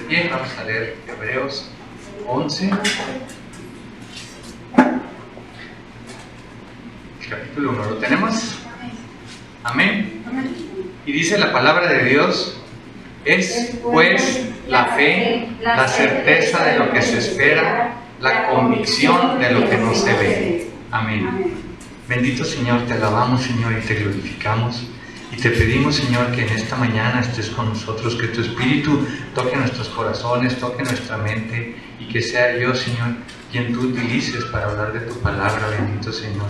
pie, vamos a leer Hebreos 11, capítulo 1. ¿Lo tenemos? Amén. Y dice la palabra de Dios: es pues la fe, la certeza de lo que se espera, la convicción de lo que no se ve. Amén. Bendito Señor, te alabamos, Señor, y te glorificamos. Y te pedimos, Señor, que en esta mañana estés con nosotros, que tu Espíritu toque nuestros corazones, toque nuestra mente, y que sea yo, Señor, quien tú utilices para hablar de tu palabra. Bendito Señor,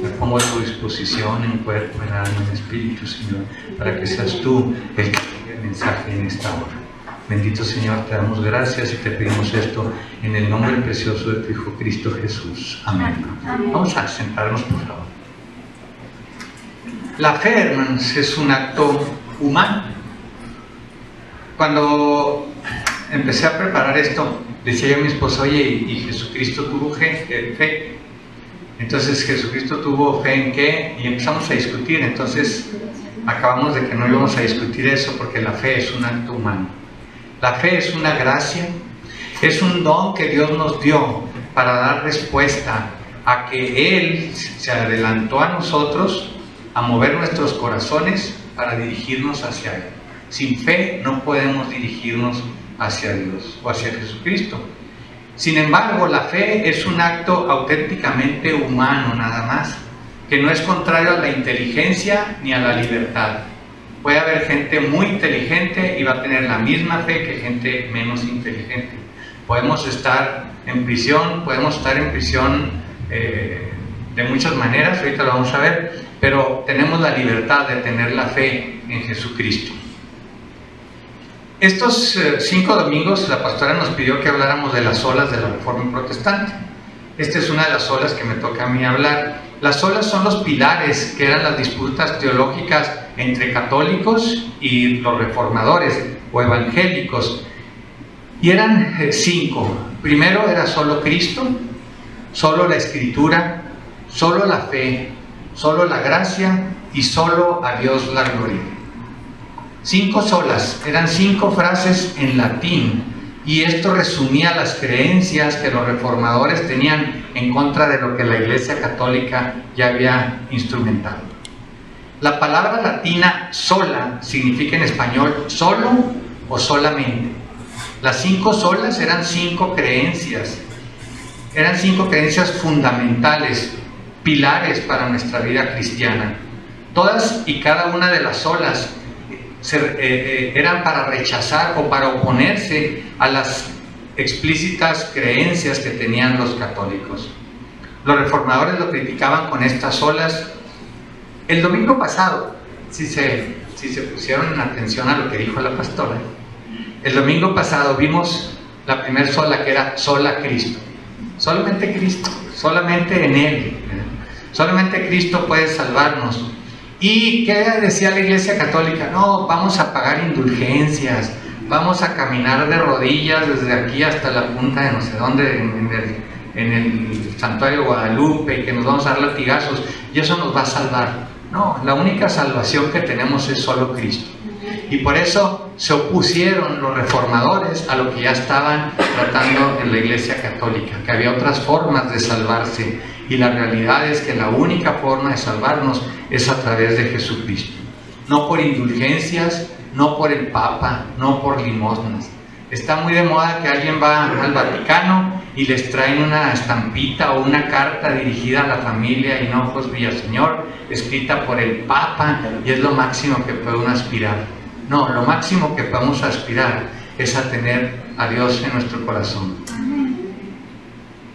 me pongo a tu disposición en cuerpo, en alma, en espíritu, Señor, para que seas tú el que tenga el mensaje en esta hora. Bendito Señor, te damos gracias y te pedimos esto en el nombre precioso de tu Hijo Cristo Jesús. Amén. Vamos a sentarnos, por favor. La fe, hermanos, es un acto humano. Cuando empecé a preparar esto, decía yo a mi esposa: oye, ¿y Jesucristo tuvo fe? Entonces, ¿Jesucristo tuvo fe en qué? Y empezamos a discutir. Entonces, acabamos de que no íbamos a discutir eso, porque la fe es un acto humano. La fe es una gracia, es un don que Dios nos dio para dar respuesta a que Él se adelantó a nosotros, a mover nuestros corazones para dirigirnos hacia Él. Sin fe no podemos dirigirnos hacia Dios o hacia Jesucristo. Sin embargo, la fe es un acto auténticamente humano nada más, que no es contrario a la inteligencia ni a la libertad. Puede haber gente muy inteligente y va a tener la misma fe que gente menos inteligente. Podemos estar en prisión de muchas maneras, ahorita lo vamos a ver, pero tenemos la libertad de tener la fe en Jesucristo. Estos 5 domingos la pastora nos pidió que habláramos de las olas de la Reforma Protestante. Esta es una de las olas que me toca a mí hablar. Las olas son los pilares que eran las disputas teológicas entre católicos y los reformadores o evangélicos. Y eran 5. Primero era solo Cristo, solo la Escritura, solo la fe, solo la gracia y solo a Dios la gloria. 5 solas, eran 5 frases en latín, y esto resumía las creencias que los reformadores tenían en contra de lo que la Iglesia Católica ya había instrumentado. La palabra latina sola significa en español solo o solamente. Las 5 solas eran 5 creencias, fundamentales, pilares para nuestra vida cristiana. Todas y cada una de las solas eran para rechazar o para oponerse a las explícitas creencias que tenían los católicos. Los reformadores lo criticaban con estas solas. El domingo pasado, si se pusieron atención a lo que dijo la pastora, el domingo pasado vimos la primera sola, que era sola Cristo. Solamente Cristo, solamente en Él. Solamente Cristo puede salvarnos. ¿Y qué decía la Iglesia Católica? No, vamos a pagar indulgencias, vamos a caminar de rodillas desde aquí hasta la punta de no sé dónde, en el santuario de Guadalupe, y que nos vamos a dar latigazos, y eso nos va a salvar. No, la única salvación que tenemos es solo Cristo. Y por eso se opusieron los reformadores a lo que ya estaban tratando en la Iglesia Católica, que había otras formas de salvarse, y la realidad es que la única forma de salvarnos es a través de Jesucristo. No por indulgencias, no por el Papa, no por limosnas. Está muy de moda que alguien va al Vaticano y les traen una estampita o una carta dirigida a la familia Hinojos Villaseñor, escrita por el Papa, y es lo máximo que puede uno aspirar. No, lo máximo que podemos aspirar es a tener a Dios en nuestro corazón.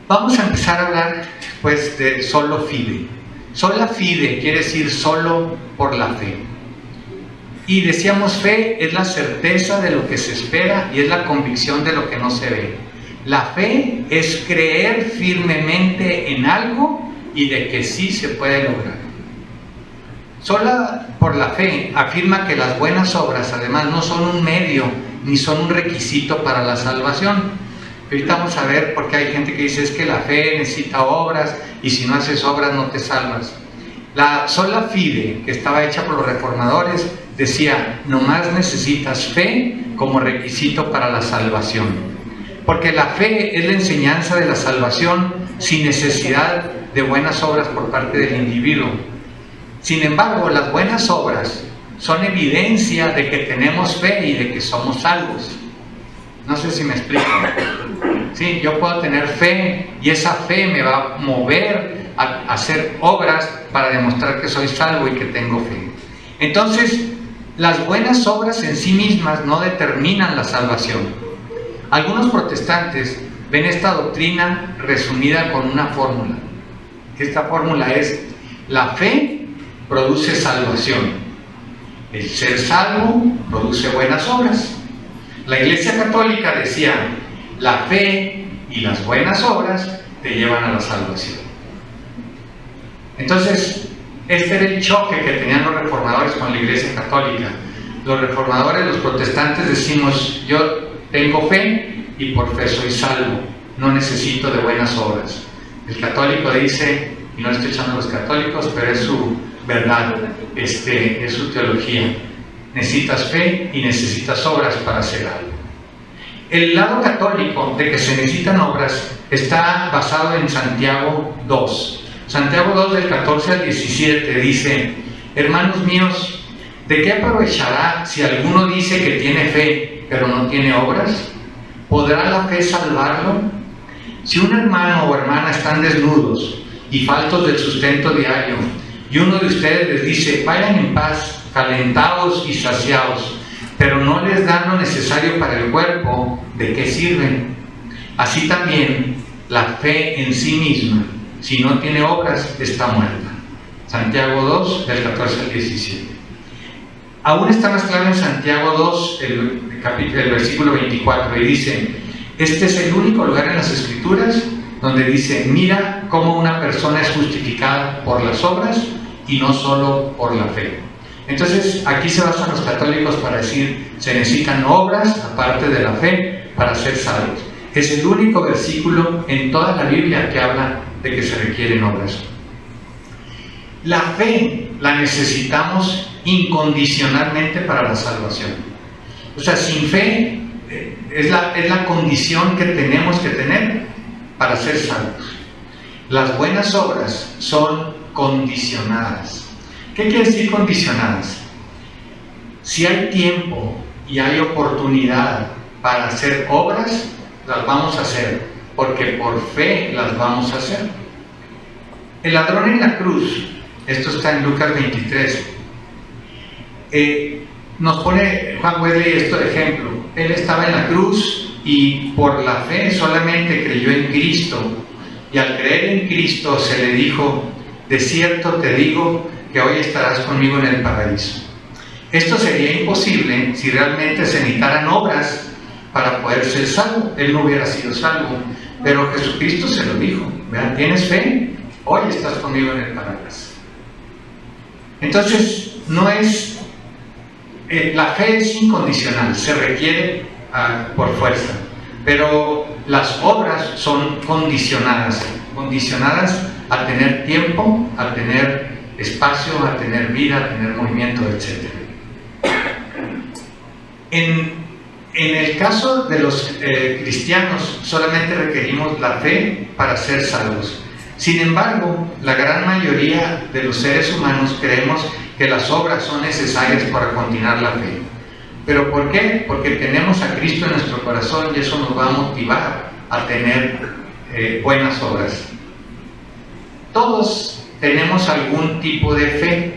Vamos a empezar a hablar pues de solo fide. Sola fide quiere decir solo por la fe. Y decíamos, fe es la certeza de lo que se espera y es la convicción de lo que no se ve. La fe es creer firmemente en algo y de que sí se puede lograr. Sola por la fe afirma que las buenas obras además no son un medio ni son un requisito para la salvación. Ahorita vamos a ver por qué hay gente que dice es que la fe necesita obras y si no haces obras no te salvas. La sola fide, que estaba hecha por los reformadores, decía, nomás necesitas fe como requisito para la salvación. Porque la fe es la enseñanza de la salvación sin necesidad de buenas obras por parte del individuo. Sin embargo, las buenas obras son evidencia de que tenemos fe y de que somos salvos. No sé si me explico. Sí, yo puedo tener fe y esa fe me va a mover a hacer obras para demostrar que soy salvo y que tengo fe. Entonces, las buenas obras en sí mismas no determinan la salvación. Algunos protestantes ven esta doctrina resumida con una fórmula. Esta fórmula es: la fe produce salvación, el ser salvo produce buenas obras. La Iglesia Católica decía: la fe y las buenas obras te llevan a la salvación. Entonces, este era el choque que tenían los reformadores con la Iglesia Católica. Los reformadores, los protestantes, decimos: yo tengo fe y por fe soy salvo, no necesito de buenas obras. El católico dice, y no le estoy echando a los católicos, pero es su verdad, es su teología: necesitas fe y necesitas obras para hacer algo. El lado católico de que se necesitan obras está basado en Santiago 2. Santiago 2, del 14 al 17, dice: hermanos míos, ¿de qué aprovechará si alguno dice que tiene fe, pero no tiene obras? ¿Podrá la fe salvarlo? Si un hermano o hermana están desnudos y faltos del sustento diario, y uno de ustedes les dice: vayan en paz, calentados y saciados, pero no les dan lo necesario para el cuerpo, ¿de qué sirven? Así también la fe en sí misma, si no tiene obras, está muerta. Santiago 2, del 14 al 17. Aún está más claro en Santiago 2, el versículo 24, y dice: este es el único lugar en las Escrituras donde dice: mira cómo una persona es justificada por las obras y no solo por la fe. Entonces, aquí se basan los católicos para decir: se necesitan obras aparte de la fe para ser salvos. Es el único versículo en toda la Biblia que habla de que se requieren obras. La fe la necesitamos incondicionalmente para la salvación. O sea, sin fe es la condición que tenemos que tener para ser salvos. Las buenas obras son condicionadas. ¿Qué quiere decir condicionadas? Si hay tiempo y hay oportunidad para hacer obras, las vamos a hacer, porque por fe las vamos a hacer. El ladrón en la cruz, esto está en Lucas 23, nos pone Juan Wesley esto de ejemplo. Él estaba en la cruz y por la fe solamente creyó en Cristo, y al creer en Cristo se le dijo: de cierto te digo que hoy estarás conmigo en el paraíso. Esto sería imposible si realmente se necesitaran obras para poder ser salvo. Él no hubiera sido salvo, pero Jesucristo se lo dijo: ¿verdad? ¿Tienes fe? Hoy estás conmigo en el paraíso. Entonces, no es la fe es incondicional, se requiere por fuerza, pero las obras son condicionadas a tener tiempo, a tener espacio, a tener vida, a tener movimiento, etc. En el caso de los cristianos, solamente requerimos la fe para ser salvos. Sin embargo, la gran mayoría de los seres humanos creemos que las obras son necesarias para continuar la fe. ¿Pero por qué? Porque tenemos a Cristo en nuestro corazón y eso nos va a motivar a tener buenas obras. Todos tenemos algún tipo de fe.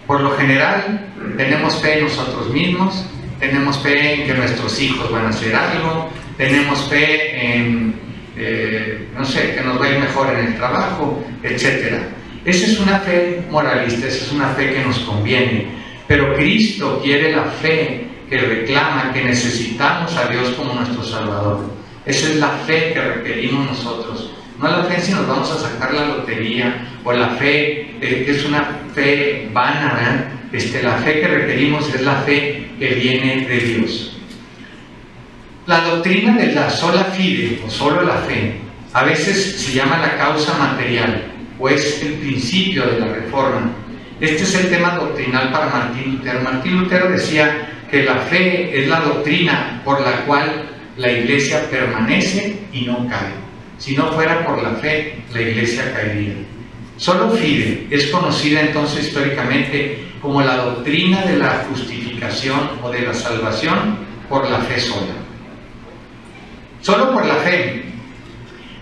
Por lo general, tenemos fe en nosotros mismos, tenemos fe en que nuestros hijos van a hacer algo, tenemos fe en no sé, que nos va a ir mejor en el trabajo, etc. Esa es una fe moralista, esa es una fe que nos conviene. Pero Cristo quiere la fe que reclama que necesitamos a Dios como nuestro Salvador. Esa es la fe que requerimos nosotros. No la fe si nos vamos a sacar la lotería, o la fe que es una fe vana, ¿verdad? La fe que requerimos es la fe que viene de Dios. La doctrina de la sola fide, o solo la fe, a veces se llama la causa material, o es el principio de la reforma. Este es el tema doctrinal para Martín Lutero. Martín Lutero decía que la fe es la doctrina por la cual la iglesia permanece y no cae. Si no fuera por la fe, la iglesia caería. Solo fide es conocida entonces históricamente como la doctrina de la justificación o de la salvación por la fe sola. Solo por la fe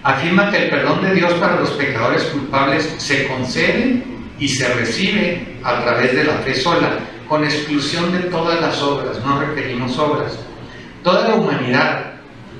afirma que el perdón de Dios para los pecadores culpables se concede y se recibe a través de la fe sola, con exclusión de todas las obras. No requerimos obras. Toda la humanidad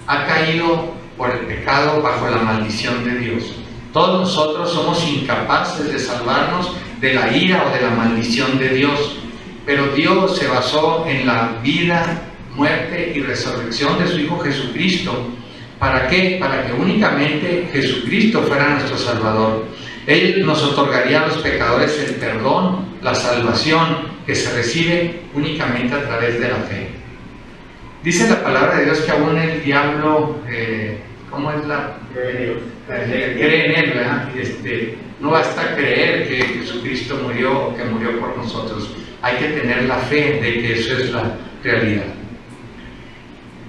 ha caído por el pecado bajo la maldición de Dios. Todos nosotros somos incapaces de salvarnos de la ira o de la maldición de Dios, pero Dios se basó en la vida, muerte y resurrección de su Hijo Jesucristo. ¿Para qué? Para que únicamente Jesucristo fuera nuestro Salvador. Él nos otorgaría a los pecadores el perdón, la salvación, que se recibe únicamente a través de la fe. Dice la palabra de Dios que aún el diablo, ¿cómo es la? Cree en él, ¿verdad? No basta creer que Jesucristo murió o que murió por nosotros. Hay que tener la fe de que eso es la realidad.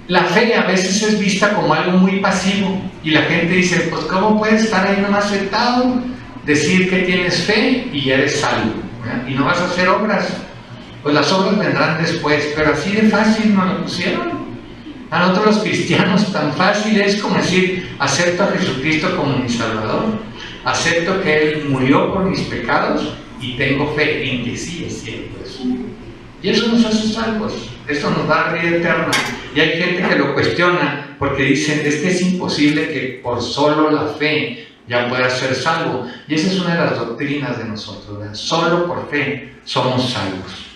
La fe a veces es vista como algo muy pasivo y la gente dice, pues ¿cómo puedes estar ahí nomás sentado, decir que tienes fe y eres salvo, ¿verdad? Y no vas a hacer obras? Pues las obras vendrán después, pero así de fácil nos lo pusieron. A nosotros los cristianos tan fácil es como decir, acepto a Jesucristo como mi Salvador, acepto que Él murió por mis pecados y tengo fe en que sí es cierto eso. Y eso nos hace salvos, eso nos da vida eterna. Y hay gente que lo cuestiona porque dicen, es que es imposible que por solo la fe ya puedas ser salvo. Y esa es una de las doctrinas de nosotros, ¿verdad? Solo por fe somos salvos.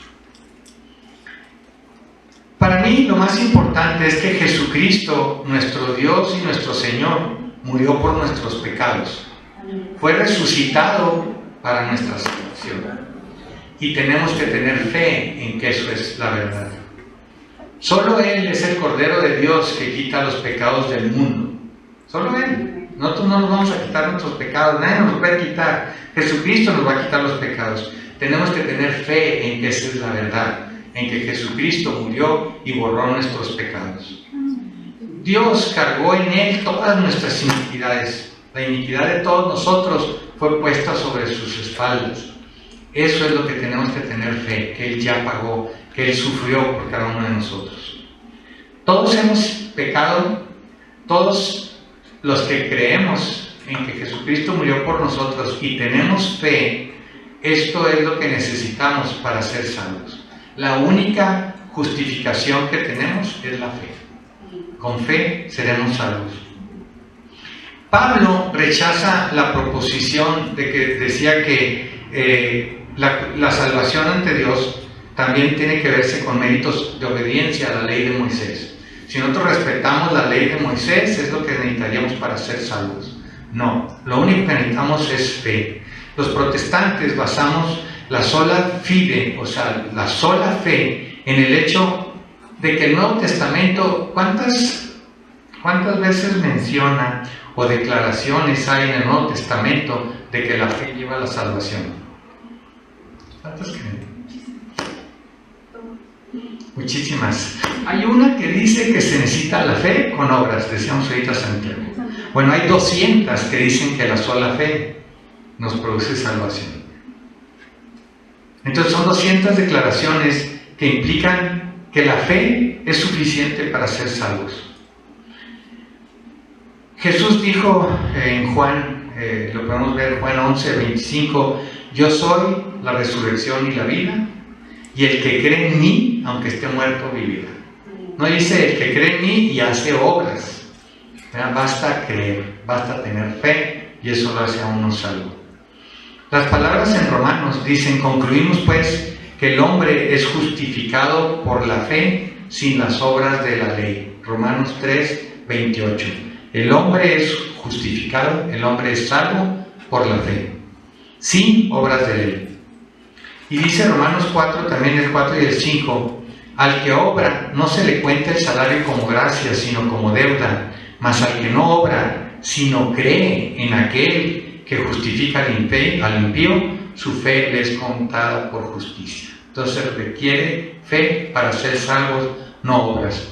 Para mí lo más importante es que Jesucristo, nuestro Dios y nuestro Señor, murió por nuestros pecados. Fue resucitado para nuestra salvación. Y tenemos que tener fe en que eso es la verdad. Solo Él es el Cordero de Dios que quita los pecados del mundo. Solo Él. Nosotros no nos vamos a quitar nuestros pecados, nadie nos los puede quitar. Jesucristo nos va a quitar los pecados. Tenemos que tener fe en que esa es la verdad, en que Jesucristo murió y borró nuestros pecados. Dios cargó en Él todas nuestras iniquidades. La iniquidad de todos nosotros fue puesta sobre sus espaldas. Eso es lo que tenemos que tener fe, que Él ya pagó, que Él sufrió por cada uno de nosotros. Todos hemos pecado, todos los que creemos en que Jesucristo murió por nosotros y tenemos fe, esto es lo que necesitamos para ser salvos. La única justificación que tenemos es la fe. Con fe seremos salvos. Pablo rechaza la proposición de que decía que la salvación ante Dios también tiene que verse con méritos de obediencia a la ley de Moisés. Si nosotros respetamos la ley de Moisés, es lo que necesitaríamos para ser salvos. No, lo único que necesitamos es fe. Los protestantes basamos la sola fide, o sea, la sola fe, en el hecho de que el Nuevo Testamento, ¿cuántas veces menciona o declaraciones hay en el Nuevo Testamento de que la fe lleva a la salvación? ¿Cuántas creen? Muchísimas. Hay una que dice que se necesita la fe con obras, decíamos ahorita Santiago. Bueno, hay 200 que dicen que la sola fe nos produce salvación. Entonces son 200 declaraciones que implican que la fe es suficiente para ser salvos. Jesús dijo en Juan, lo podemos ver en Juan 11, 25, yo soy la resurrección y la vida, y el que cree en mí, aunque esté muerto, vivirá. No dice el que cree en mí y hace obras. Basta creer, basta tener fe, y eso lo hace a uno salvo. Las palabras en Romanos dicen, concluimos pues que el hombre es justificado por la fe sin las obras de la ley. Romanos 3, 28. El hombre es justificado, el hombre es salvo por la fe, sin obras de ley. Y dice Romanos 4, también el 4 y el 5, al que obra no se le cuenta el salario como gracia, sino como deuda, mas al que no obra, sino cree en aquel que justifica al impío, su fe le es contada por justicia. Entonces requiere fe para ser salvos, no obras.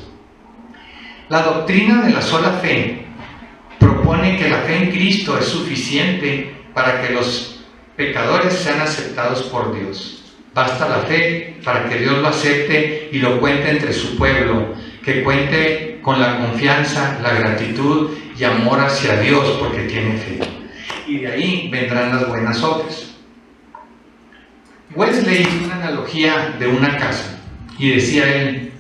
La doctrina de la sola fe propone que la fe en Cristo es suficiente para que los pecadores sean aceptados por Dios. Basta la fe para que Dios lo acepte y lo cuente entre su pueblo, que cuente con la confianza, la gratitud y amor hacia Dios porque tiene fe. Y de ahí vendrán las buenas obras. Wesley hizo una analogía de una casa y decía él: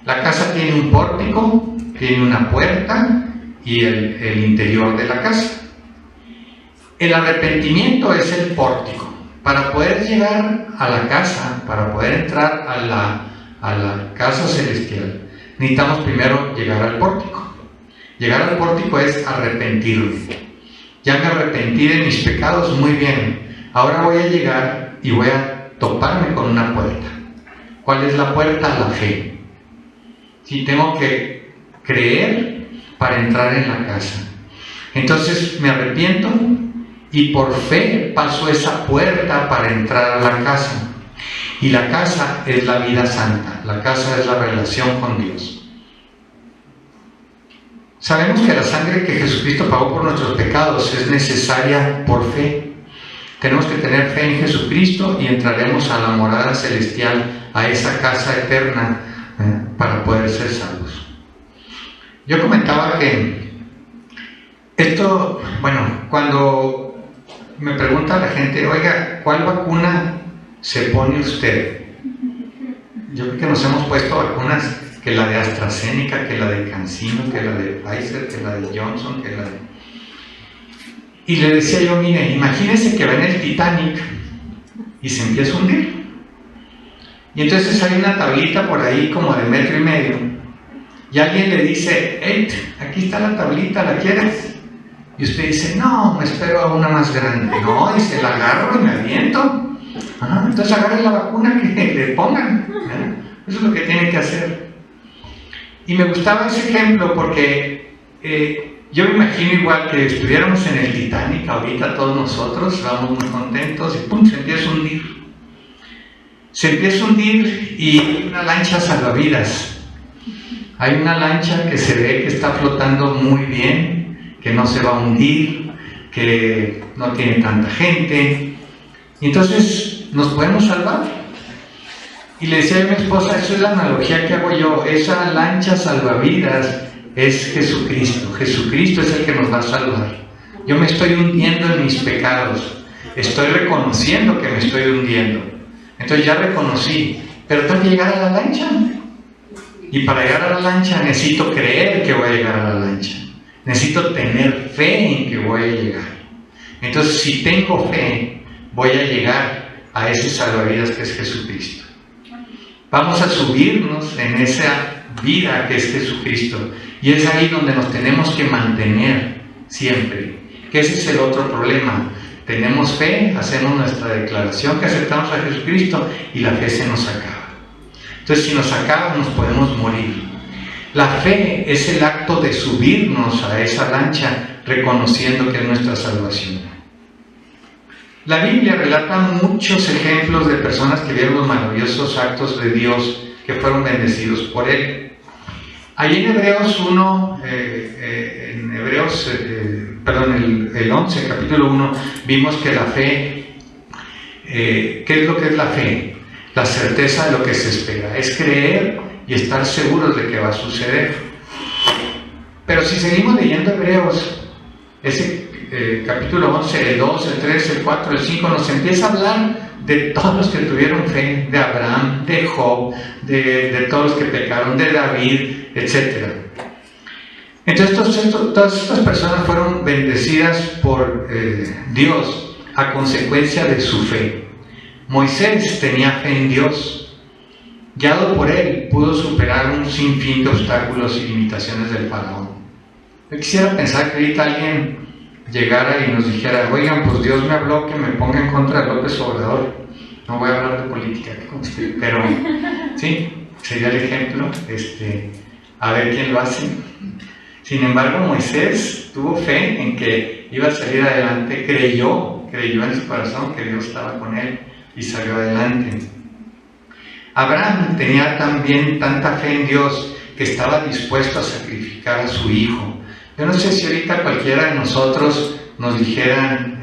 la casa tiene un pórtico, tiene una puerta y el interior de la casa. El arrepentimiento es el pórtico. Para poder llegar a la casa, para poder entrar a la casa celestial, necesitamos primero llegar al pórtico. Llegar al pórtico es arrepentirme. Ya me arrepentí de mis pecados, muy bien. Ahora voy a llegar y voy a toparme con una puerta. ¿Cuál es la puerta? La fe. Sí, tengo que creer para entrar en la casa. Entonces me arrepiento y por fe paso esa puerta para entrar a la casa. Y la casa es la vida santa. La casa es la relación con Dios. Sabemos que la sangre que Jesucristo pagó por nuestros pecados es necesaria por fe. Tenemos que tener fe en Jesucristo y entraremos a la morada celestial, a esa casa eterna, para poder ser salvos. Yo comentaba que esto, cuando me pregunta la gente: oiga, ¿cuál vacuna se pone usted? Yo creo que nos hemos puesto vacunas, que la de AstraZeneca, que la de CanSino, que la de Pfizer, que la de Johnson, que la de... Y le decía yo: mire, imagínese que va en el Titanic y se empieza a hundir. Y entonces hay una tablita por ahí como de 1,5 metros. Y alguien le dice: hey, aquí está la tablita, ¿la quieres? Y usted dice: no, me espero a una más grande. No, dice: la agarro y me aviento. Entonces agarre la vacuna que le pongan. Eso es lo que tiene que hacer. Y me gustaba ese ejemplo porque yo me imagino igual que estuviéramos en el Titanic ahorita todos nosotros, vamos muy contentos y ¡pum!, se empieza a hundir. Se empieza a hundir y hay una lancha salvavidas. Hay una lancha que se ve que está flotando muy bien, que no se va a hundir, que no tiene tanta gente. Y entonces nos podemos salvar. Y le decía a mi esposa: eso es la analogía que hago yo. Esa lancha salvavidas es Jesucristo. Jesucristo es el que nos va a salvar. Yo me estoy hundiendo en mis pecados. Estoy reconociendo que me estoy hundiendo. Entonces ya reconocí, pero tengo que llegar a la lancha. Y para llegar a la lancha necesito creer que voy a llegar a la lancha. Necesito tener fe en que voy a llegar. Entonces, si tengo fe, voy a llegar a ese salvavidas que es Jesucristo. Vamos a subirnos en esa vida que es Jesucristo. Y es ahí donde nos tenemos que mantener siempre. Que ese es el otro problema. Tenemos fe, hacemos nuestra declaración que aceptamos a Jesucristo y la fe se nos acaba. Entonces, si nos acaba, nos podemos morir. La fe es el acto de subirnos a esa lancha reconociendo que es nuestra salvación. La Biblia relata muchos ejemplos de personas que vieron los maravillosos actos de Dios, que fueron bendecidos por Él. Allí en Hebreos 1, el 11, capítulo 1, vimos que la fe, ¿qué es lo que es la fe? La certeza de lo que se espera, es creer y estar seguros de que va a suceder. Pero si seguimos leyendo Hebreos, ese capítulo 11, el 2, el 3, el 4, el 5, nos empieza a hablar de todos los que tuvieron fe, de Abraham, de Job, de todos los que pecaron, de David, etc. Entonces todas estas personas fueron bendecidas por Dios a consecuencia de su fe. Moisés tenía fe en Dios. Guiado por él, pudo superar un sinfín de obstáculos y limitaciones del faraón. Yo quisiera pensar que ahorita alguien llegara y nos dijera: oigan, pues Dios me habló que me ponga en contra de López Obrador. No voy a hablar de política, pero sí, sería el ejemplo. A ver quién lo hace. Sin embargo, Moisés tuvo fe en que iba a salir adelante, creyó en su corazón que Dios estaba con él y salió adelante. Abraham tenía también tanta fe en Dios que estaba dispuesto a sacrificar a su hijo. Yo no sé si ahorita cualquiera de nosotros nos dijeran,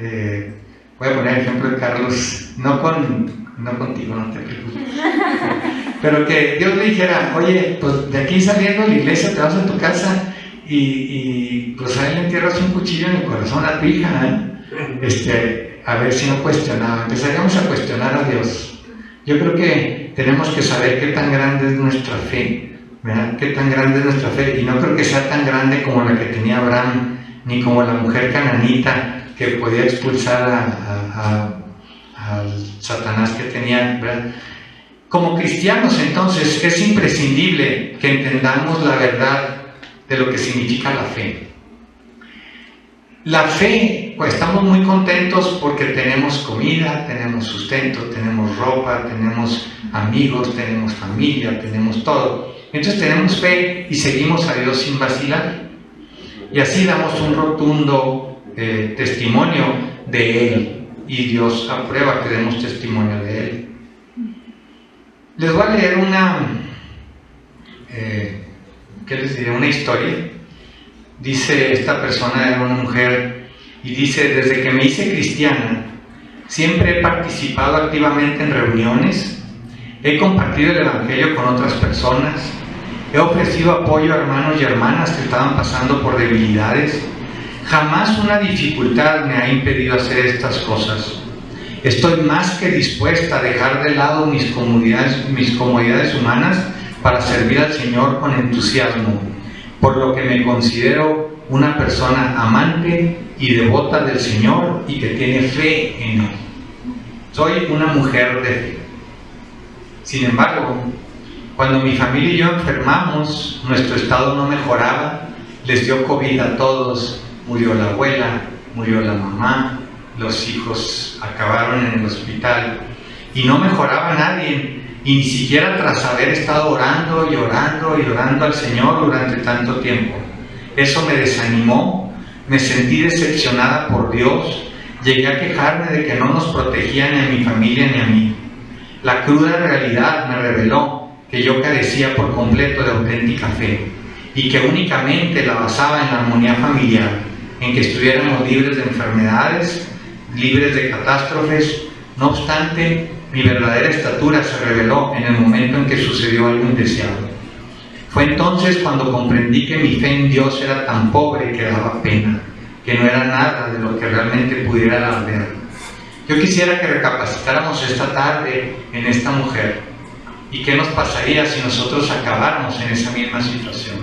voy a poner el ejemplo de Carlos, no contigo, no te preocupes, pero que Dios le dijera, oye, pues de aquí saliendo de la iglesia te vas a tu casa y pues ahí le entierras un cuchillo en el corazón a tu hija, a ver si no cuestionaba. Empezaríamos a cuestionar a Dios. Yo creo que tenemos que saber qué tan grande es nuestra fe, ¿verdad? Qué tan grande es nuestra fe, y no creo que sea tan grande como la que tenía Abraham, ni como la mujer cananita que podía expulsar al Satanás que tenía, ¿verdad? Como cristianos, entonces, es imprescindible que entendamos la verdad de lo que significa la fe. La fe, pues estamos muy contentos porque tenemos comida, tenemos sustento, tenemos ropa, tenemos amigos, tenemos familia, tenemos todo. Entonces tenemos fe y seguimos a Dios sin vacilar. Y así damos un rotundo testimonio de Él, y Dios aprueba que demos testimonio de Él. Les voy a leer una historia. Dice esta persona, era una mujer, y dice: desde que me hice cristiana, siempre he participado activamente en reuniones, he compartido el Evangelio con otras personas, he ofrecido apoyo a hermanos y hermanas que estaban pasando por debilidades. Jamás una dificultad me ha impedido hacer estas cosas. Estoy más que dispuesta a dejar de lado mis comodidades humanas para servir al Señor con entusiasmo, por lo que me considero una persona amante y devota del Señor y que tiene fe en Él. Soy una mujer de fe. Sin embargo, cuando mi familia y yo enfermamos, nuestro estado no mejoraba, les dio COVID a todos, murió la abuela, murió la mamá, los hijos acabaron en el hospital y no mejoraba nadie, y ni siquiera tras haber estado orando y orando y orando al Señor durante tanto tiempo. Eso me desanimó, me sentí decepcionada por Dios, llegué a quejarme de que no nos protegía ni a mi familia ni a mí. La cruda realidad me reveló que yo carecía por completo de auténtica fe y que únicamente la basaba en la armonía familiar, en que estuviéramos libres de enfermedades, libres de catástrofes. No obstante, mi verdadera estatura se reveló en el momento en que sucedió algo indeseado. Fue entonces cuando comprendí que mi fe en Dios era tan pobre que daba pena, que no era nada de lo que realmente pudiera alardear. Yo quisiera que recapacitáramos esta tarde en esta mujer. ¿Y qué nos pasaría si nosotros acabáramos en esa misma situación?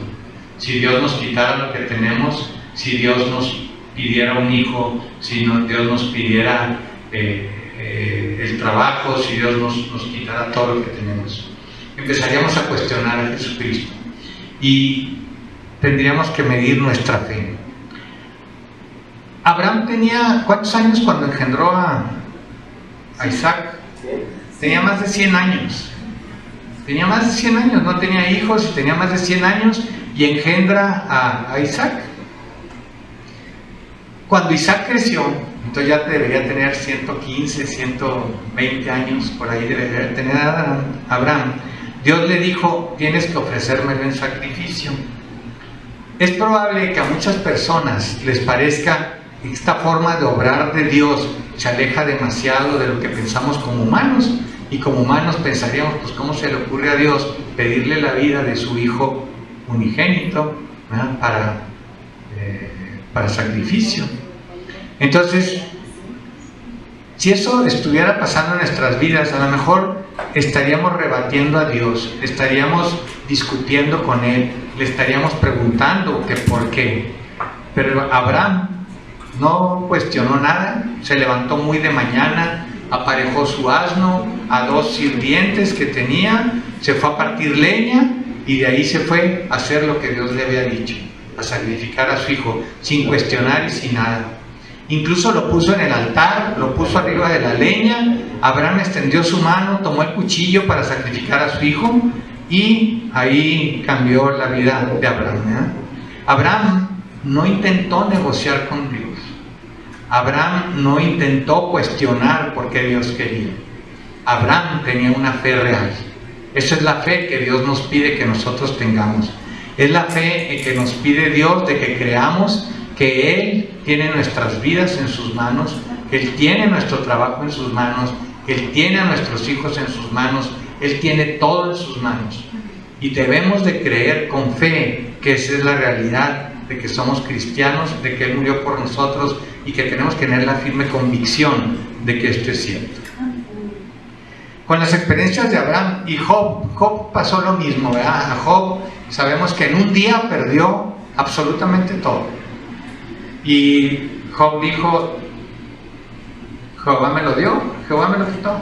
Si Dios nos quitara lo que tenemos, si Dios nos pidiera un hijo, si Dios nos pidiera el trabajo, si Dios nos quitara todo lo que tenemos. Empezaríamos a cuestionar a Jesucristo y tendríamos que medir nuestra fe. Abraham tenía, ¿cuántos años cuando engendró a Isaac? Tenía más de 100 años. Tenía más de 100 años, no tenía hijos, y tenía más de 100 años y engendra a Isaac. Cuando Isaac creció, entonces ya debería tener 115, 120 años, por ahí debería tener Abraham. Dios le dijo: tienes que ofrecérmelo en sacrificio. Es probable que a muchas personas les parezca esta forma de obrar de Dios se aleja demasiado de lo que pensamos como humanos, y como humanos pensaríamos, pues ¿cómo se le ocurre a Dios pedirle la vida de su hijo unigénito, ¿verdad? para sacrificio? Entonces, si eso estuviera pasando en nuestras vidas, a lo mejor estaríamos rebatiendo a Dios, estaríamos discutiendo con Él, le estaríamos preguntando que por qué. Pero Abraham no cuestionó nada, se levantó muy de mañana, aparejó su asno a 2 sirvientes que tenía, se fue a partir leña y de ahí se fue a hacer lo que Dios le había dicho, a sacrificar a su hijo, sin cuestionar y sin nada. Incluso lo puso en el altar, lo puso arriba de la leña. Abraham extendió su mano, tomó el cuchillo para sacrificar a su hijo, y ahí cambió la vida de Abraham, ¿verdad? Abraham no intentó negociar con Dios. Abraham no intentó cuestionar por qué Dios quería. Abraham tenía una fe real. Eso es la fe que Dios nos pide que nosotros tengamos. Es la fe que nos pide Dios, de que creamos que Él tiene nuestras vidas en sus manos, que Él tiene nuestro trabajo en sus manos, que Él tiene a nuestros hijos en sus manos, Él tiene todo en sus manos. Y debemos de creer con fe que esa es la realidad, de que somos cristianos, de que Él murió por nosotros y que tenemos que tener la firme convicción de que esto es cierto. Con las experiencias de Abraham y Job pasó lo mismo, ¿verdad? A Job sabemos que en un día perdió absolutamente todo. Y Job dijo, Jehová me lo dio, Jehová me lo quitó.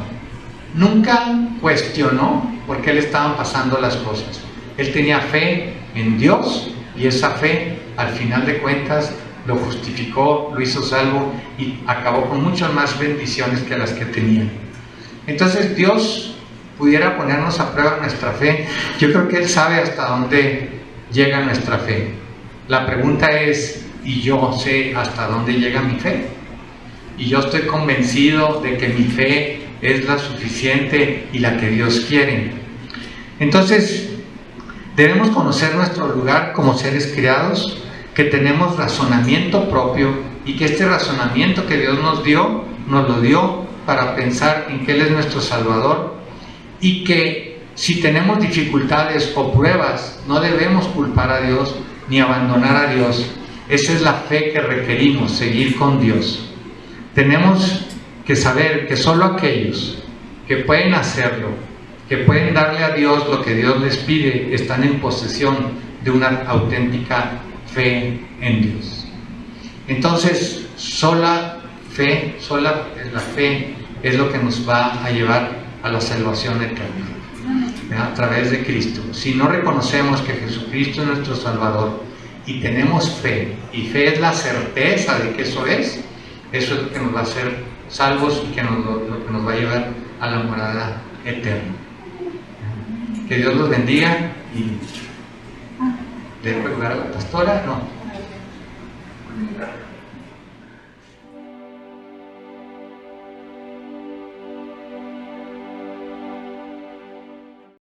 Nunca cuestionó por qué le estaban pasando las cosas. Él tenía fe en Dios y esa fe, al final de cuentas, lo justificó, lo hizo salvo y acabó con muchas más bendiciones que las que tenía. Entonces Dios pudiera ponernos a prueba nuestra fe. Yo creo que Él sabe hasta dónde llega nuestra fe. La pregunta es, ¿y yo sé hasta dónde llega mi fe? Y yo estoy convencido de que mi fe es la suficiente y la que Dios quiere. Entonces, debemos conocer nuestro lugar como seres creados, que tenemos razonamiento propio y que este razonamiento que Dios nos lo dio para pensar en que Él es nuestro Salvador, y que si tenemos dificultades o pruebas no debemos culpar a Dios ni abandonar a Dios. Esa es la fe que requerimos, seguir con Dios. Tenemos que saber que solo aquellos que pueden hacerlo, que pueden darle a Dios lo que Dios les pide, están en posesión de una auténtica fe en Dios. Entonces, sola la fe es lo que nos va a llevar a la salvación eterna, a través de Cristo. Si no reconocemos que Jesucristo es nuestro Salvador y tenemos fe, y fe es la certeza de que eso es lo que nos va a hacer salvos y lo que nos va a llevar a la morada eterna. Que Dios los bendiga. Y ¿le dejo lugar a la pastora? No.